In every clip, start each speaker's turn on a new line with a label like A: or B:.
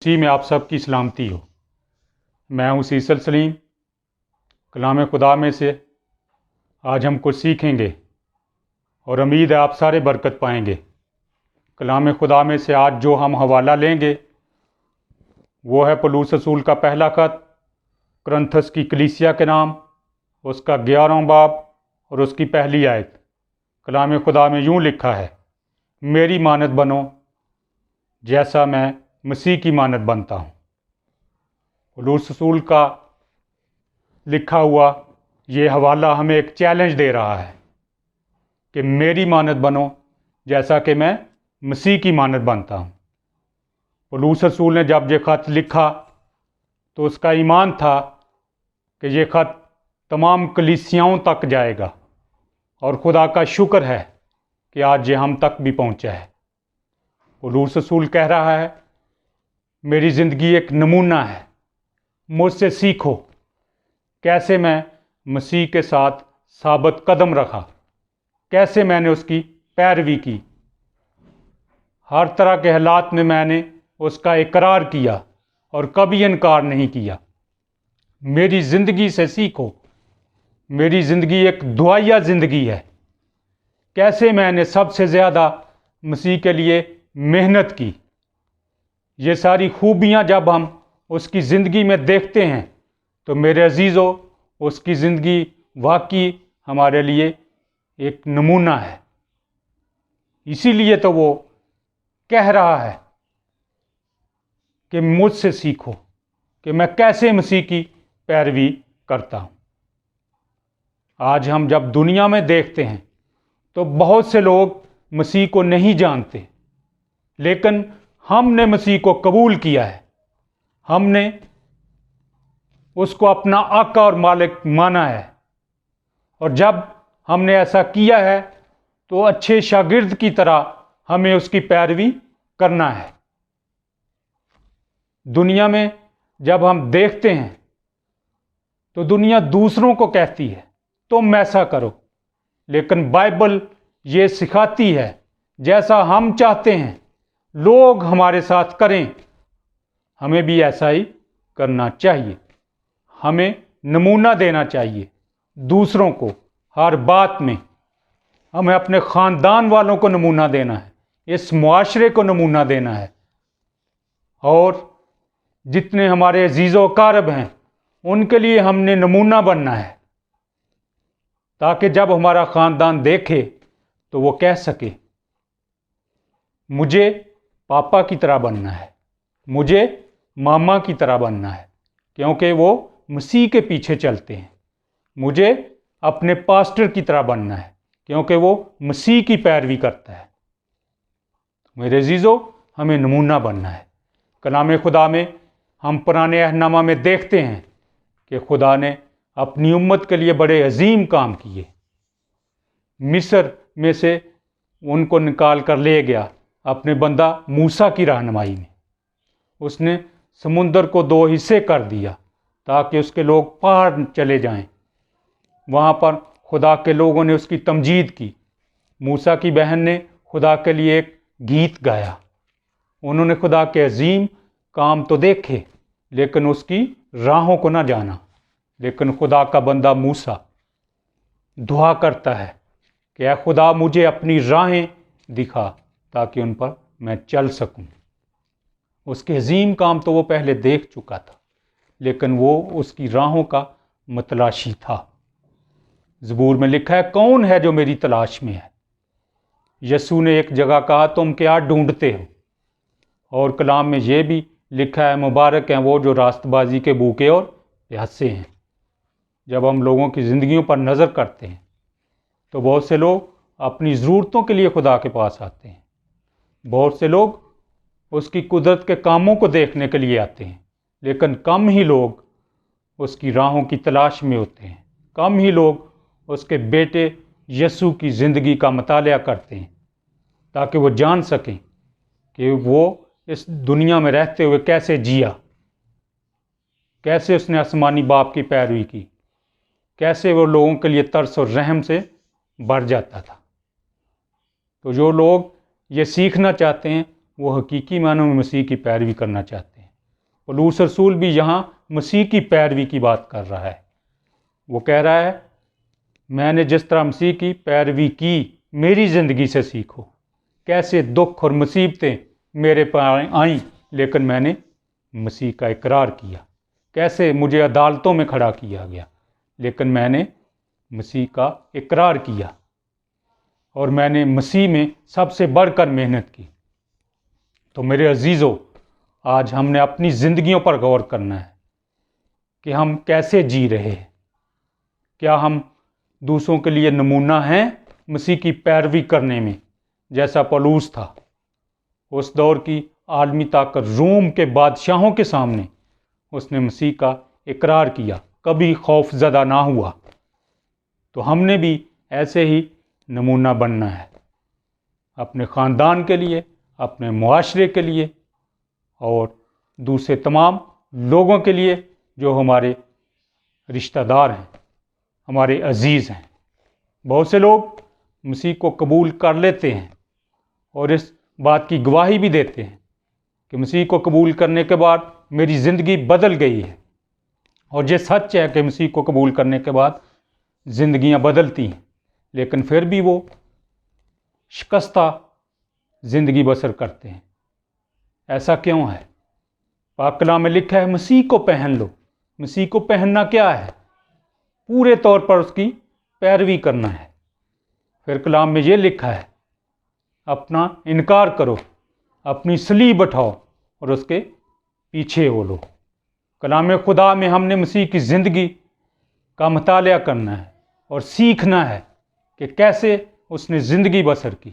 A: जी में आप सब की सलामती हो। मैं हूँ सीसल सलीम। कलाम खुदा में से आज हम कुछ सीखेंगे और उम्मीद है आप सारे बरकत पाएंगे। कलाम खुदा में से आज जो हम हवाला लेंगे वो है पौलुस रसूल का पहला खत कुरिन्थस की कलीसिया के नाम, उसका 11वां बाब और उसकी पहली आयत। कलाम खुदा में यूँ लिखा है, मेरी मानद बनो जैसा मैं मसीह की मानद बनता हूँ। पौलुस रसूल का लिखा हुआ ये हवाला हमें एक चैलेंज दे रहा है कि मेरी मानद बनो जैसा कि मैं मसीह की मानद बनता हूँ। पौलुस रसूल ने जब ये ख़त लिखा तो उसका ईमान था कि ये ख़त तमाम कलीसियाओं तक जाएगा और खुदा का शुक्र है कि आज ये हम तक भी पहुँचा है। पौलुस रसूल कह रहा है, मेरी ज़िंदगी एक नमूना है, मुझसे सीखो कैसे मैं मसीह के साथ साबित कदम रखा, कैसे मैंने उसकी पैरवी की। हर तरह के हालात में मैंने उसका इकरार किया और कभी इनकार नहीं किया। मेरी ज़िंदगी से सीखो। मेरी ज़िंदगी एक दुआया ज़िंदगी है। कैसे मैंने सबसे ज़्यादा मसीह के लिए मेहनत की। ये सारी खूबियाँ जब हम उसकी ज़िंदगी में देखते हैं तो मेरे अजीज़ों, उसकी ज़िंदगी वाकई हमारे लिए एक नमूना है। इसीलिए तो वो कह रहा है कि मुझसे सीखो कि मैं कैसे मसीह की पैरवी करता हूँ। आज हम जब दुनिया में देखते हैं तो बहुत से लोग मसीह को नहीं जानते, लेकिन हमने मसीह को कबूल किया है। हमने उसको अपना आका और मालिक माना है, और जब हमने ऐसा किया है तो अच्छे शागिर्द की तरह हमें उसकी पैरवी करना है। दुनिया में जब हम देखते हैं तो दुनिया दूसरों को कहती है तुम ऐसा करो, लेकिन बाइबल ये सिखाती है जैसा हम चाहते हैं लोग हमारे साथ करें, हमें भी ऐसा ही करना चाहिए। हमें नमूना देना चाहिए दूसरों को। हर बात में हमें अपने ख़ानदान वालों को नमूना देना है, इस मुआशरे को नमूना देना है, और जितने हमारे अजीज़ो अकारब हैं उनके लिए हमने नमूना बनना है, ताकि जब हमारा ख़ानदान देखे तो वो कह सके मुझे पापा की तरह बनना है, मुझे मामा की तरह बनना है, क्योंकि वो मसीह के पीछे चलते हैं। मुझे अपने पास्टर की तरह बनना है क्योंकि वो मसीह की पैरवी करता है। मेरे अजीज़ों, हमें नमूना बनना है। कलाम खुदा में हम पुराने अहदनामा में देखते हैं कि खुदा ने अपनी उम्मत के लिए बड़े अजीम काम किए। मिस्र में से उनको निकाल कर ले गया अपने बंदा मूसा की रहनुमाई में। उसने समुंदर को 2 हिस्से कर दिया ताकि उसके लोग पार चले जाएं। वहाँ पर खुदा के लोगों ने उसकी तमजीद की। मूसा की बहन ने खुदा के लिए एक गीत गाया। उन्होंने खुदा के अजीम काम तो देखे लेकिन उसकी राहों को ना जाना। लेकिन खुदा का बंदा मूसा दुआ करता है कि ऐ खुदा मुझे अपनी राहें दिखा ताकि उन पर मैं चल सकूं। उसके अजीम काम तो वो पहले देख चुका था, लेकिन वो उसकी राहों का मतलाशी था। ज़बूर में लिखा है, कौन है जो मेरी तलाश में है। यसू ने एक जगह कहा, तुम क्या ढूंढते हो। और कलाम में ये भी लिखा है, मुबारक हैं वो जो रास्तबाजी के भूखे और प्यासे हैं। जब हम लोगों की ज़िंदगियों पर नज़र करते हैं तो बहुत से लोग अपनी ज़रूरतों के लिए खुदा के पास आते हैं। बहुत से लोग उसकी कुदरत के कामों को देखने के लिए आते हैं, लेकिन कम ही लोग उसकी राहों की तलाश में होते हैं। कम ही लोग उसके बेटे यसू की ज़िंदगी का मुतालिया करते हैं ताकि वो जान सकें कि वो इस दुनिया में रहते हुए कैसे जिया, कैसे उसने आसमानी बाप की पैरवी की, कैसे वो लोगों के लिए तरस और रहम से भर जाता था। तो जो लोग ये सीखना चाहते हैं वो हकीकी मानों में मसीह की पैरवी करना चाहते हैं। पौलुस रसूल भी यहाँ मसीह की पैरवी की बात कर रहा है। वो कह रहा है, मैंने जिस तरह मसीह की पैरवी की, मेरी ज़िंदगी से सीखो। कैसे दुख और मुसीबतें मेरे पर आईं, लेकिन मैंने मसीह का इकरार किया। कैसे मुझे अदालतों में खड़ा किया गया, लेकिन मैंने मसीह का इकरार किया और मैंने मसीह में सबसे बढ़कर मेहनत की। तो मेरे अजीज़ों, आज हमने अपनी ज़िंदगियों पर गौर करना है कि हम कैसे जी रहे हैं। क्या हम दूसरों के लिए नमूना हैं मसीह की पैरवी करने में, जैसा पौलुस था। उस दौर की आलमी ताकत रोम के बादशाहों के सामने उसने मसीह का इकरार किया, कभी खौफज़दा ना हुआ। तो हमने भी ऐसे ही नमूना बनना है, अपने ख़ानदान के लिए, अपने मुआशरे के लिए और दूसरे तमाम लोगों के लिए जो हमारे रिश्तेदार हैं, हमारे अजीज़ हैं। बहुत से लोग मसीह को कबूल कर लेते हैं और इस बात की गवाही भी देते हैं कि मसीह को कबूल करने के बाद मेरी ज़िंदगी बदल गई है। और ये सच है कि मसीह को कबूल करने के बाद ज़िंदगियां बदलती हैं, लेकिन फिर भी वो शिकस्ता ज़िंदगी बसर करते हैं। ऐसा क्यों है? पाक कलाम में लिखा है, मसीह को पहन लो। मसीह को पहनना क्या है? पूरे तौर पर उसकी पैरवी करना है। फिर कलाम में ये लिखा है, अपना इनकार करो, अपनी सलीब उठाओ और उसके पीछे हो लो। कलाम खुदा में हमने मसीह की ज़िंदगी का मुतालिया करना है और सीखना है कि कैसे उसने ज़िंदगी बसर की,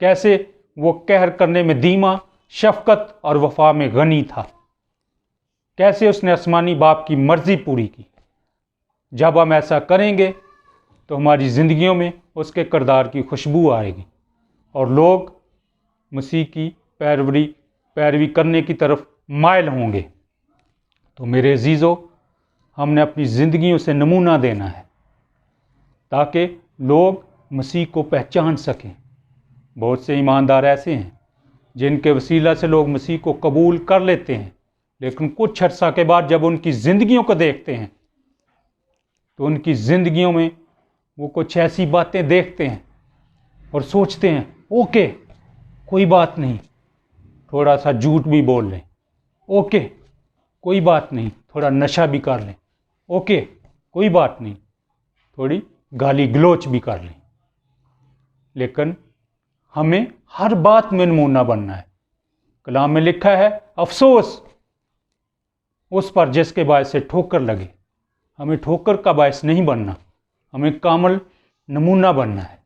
A: कैसे वो कहर करने में धीमा, शफ़क़त और वफ़ा में गनी था, कैसे उसने आसमानी बाप की मर्ज़ी पूरी की। जब हम ऐसा करेंगे तो हमारी ज़िंदगियों में उसके किरदार की खुशबू आएगी और लोग मसीह की पैरवी करने की तरफ माइल होंगे। तो मेरे अजीज़ों, हमने अपनी ज़िंदगियों से नमूना देना है ताकि लोग मसीह को पहचान सकें। बहुत से ईमानदार ऐसे हैं जिनके वसीला से लोग मसीह को कबूल कर लेते हैं, लेकिन कुछ अर्सा के बाद जब उनकी ज़िंदगियों को देखते हैं तो उनकी ज़िंदगियों में वो कुछ ऐसी बातें देखते हैं और सोचते हैं, ओके कोई बात नहीं, थोड़ा सा झूठ भी बोल लें, ओके कोई बात नहीं, थोड़ा नशा भी कर लें, ओके कोई बात नहीं, थोड़ी गाली गलोच भी कर लें। लेकिन हमें हर बात में नमूना बनना है। कलाम में लिखा है, अफसोस उस पर जिसके बायस से ठोकर लगे। हमें ठोकर का बायस नहीं बनना, हमें कामल नमूना बनना है।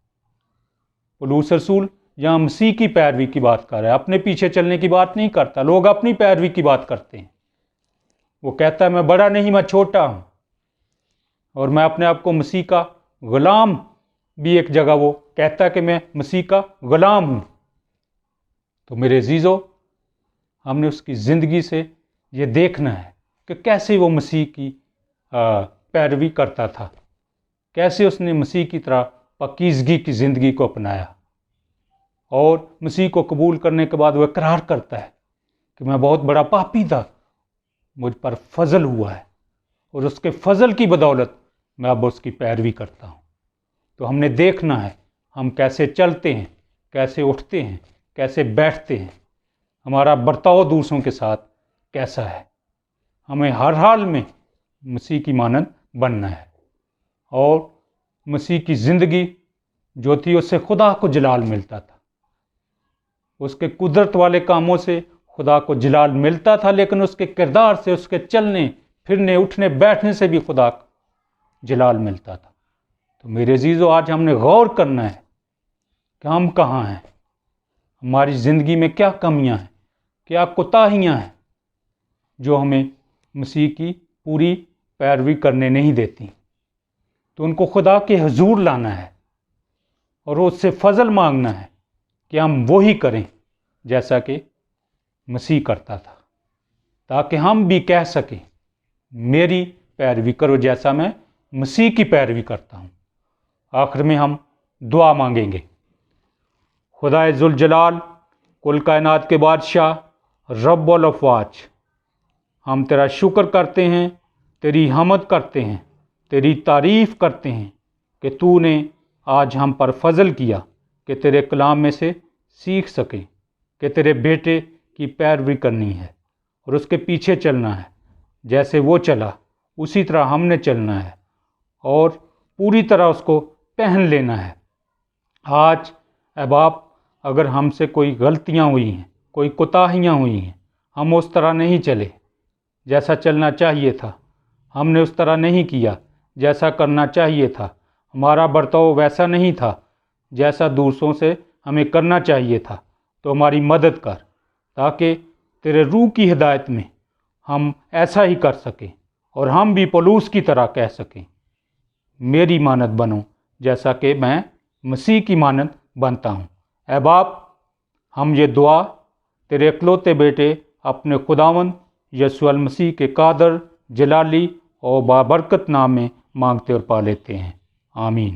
A: पौलुस रसूल यहाँ मसीह की पैरवी की बात कर रहा है, अपने पीछे चलने की बात नहीं करता। लोग अपनी पैरवी की बात करते हैं। वो कहता है, मैं बड़ा नहीं, मैं छोटा हूँ, और मैं अपने आप को मसीह का गुलाम भी एक जगह वो कहता है कि मैं मसीह का गुलाम हूँ। तो मेरे अजीज़ों, हमने उसकी ज़िंदगी से ये देखना है कि कैसे वो मसीह की पैरवी करता था, कैसे उसने मसीह की तरह पाकीज़गी की ज़िंदगी को अपनाया। और मसीह को कबूल करने के बाद वो इकरार करता है कि मैं बहुत बड़ा पापी था, मुझ पर फजल हुआ है और उसके फजल की बदौलत मैं अब उसकी पैरवी करता हूँ। तो हमने देखना है हम कैसे चलते हैं, कैसे उठते हैं, कैसे बैठते हैं, हमारा बर्ताव दूसरों के साथ कैसा है। हमें हर हाल में मसीह की मानद बनना है और मसीह की ज़िंदगी जो थी उससे खुदा को जलाल मिलता था। उसके कुदरत वाले कामों से खुदा को जलाल मिलता था, लेकिन उसके किरदार से, उसके चलने फिरने उठने बैठने से भी खुदा को जलाल मिलता था। तो मेरे अजीज़ों, आज हमने गौर करना है कि हम कहाँ हैं, हमारी ज़िंदगी में क्या कमियां हैं, क्या कोताहियां हैं जो हमें मसीह की पूरी पैरवी करने नहीं देती। तो उनको खुदा के हुजूर लाना है और उससे फजल मांगना है कि हम वो ही करें जैसा कि मसीह करता था, ताकि हम भी कह सकें, मेरी पैरवी करो जैसा मैं मसीह की पैरवी करता हूँ। आखिर में हम दुआ मांगेंगे। खुदाए जुल जलाल, कुल कायनात के बादशाह, रब्बुल अफ़वाज, ہم تیرا شکر کرتے ہیں، تیری حمد کرتے ہیں، تیری تعریف کرتے ہیں کہ تو نے آج ہم پر فضل کیا کہ تیرے کلام میں سے سیکھ سکیں، کہ تیرے بیٹے کی پیروی کرنی ہے اور اس کے پیچھے چلنا ہے۔ جیسے وہ چلا اسی طرح ہم نے چلنا ہے اور پوری طرح اس کو پہن لینا ہے۔ آج اے باپ، اگر ہم سے کوئی غلطیاں ہوئی ہیں، کوئی کوتاہیاں ہوئی ہیں، ہم اس طرح نہیں چلے جیسا چلنا چاہیے تھا، ہم نے اس طرح نہیں کیا جیسا کرنا چاہیے تھا، ہمارا برتاؤ ویسا نہیں تھا جیسا دوسروں سے ہمیں کرنا چاہیے تھا، تو ہماری مدد کر تاکہ تیرے روح کی ہدایت میں ہم ایسا ہی کر سکیں اور ہم بھی پولوس کی طرح کہہ سکیں، میری مانند بنو جیسا کہ میں مسیح کی مانند بنتا ہوں۔ اے باپ، ہم یہ دعا تیرے اکلوتے بیٹے اپنے خداوند یسوع المسیح کے قادر، جلالی اور بابرکت نام میں مانگتے اور پا لیتے ہیں، آمین۔